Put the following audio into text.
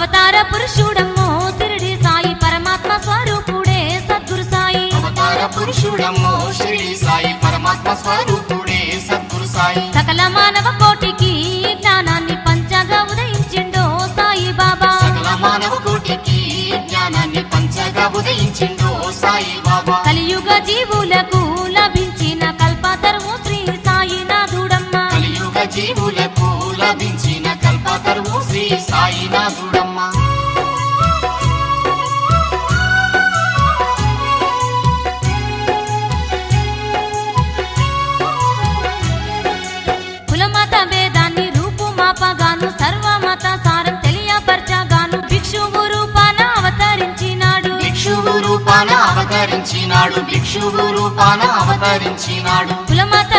అవతార పురుషుడమ్మో షిరిడి సాయి పరమాత్మ స్వరూపుడే సద్గురు సాయి అవతార పురుషుడమ్మో షిరిడి సాయి పరమాత్మ స్వరూపుడే సద్గురు సాయి సకల మానవ కోటికి జ్ఞానాన్ని పంచగా ఉదయించిండో సాయి బాబా సకల మానవ కోటికి జ్ఞానాన్ని పంచగా ఉదయించిండో సాయి బాబా కలియుగ జీవులకు లభించిన కల్పతరువు శ్రీ సాయినాథుడమ్మ కలియుగ జీవులకు లభించిన కల్పతరువు శ్రీ సాయినాథుడమ్మ కులమత భేదాన్ని రూపుమాపగాను సర్వమత సారం తెలియపరచగాను భిక్షువు రూపాన అవతరించినాడు భిక్షువు రూపాన అవతరించినాడు భిక్షువు రూపాన అవతరించినాడు కులమత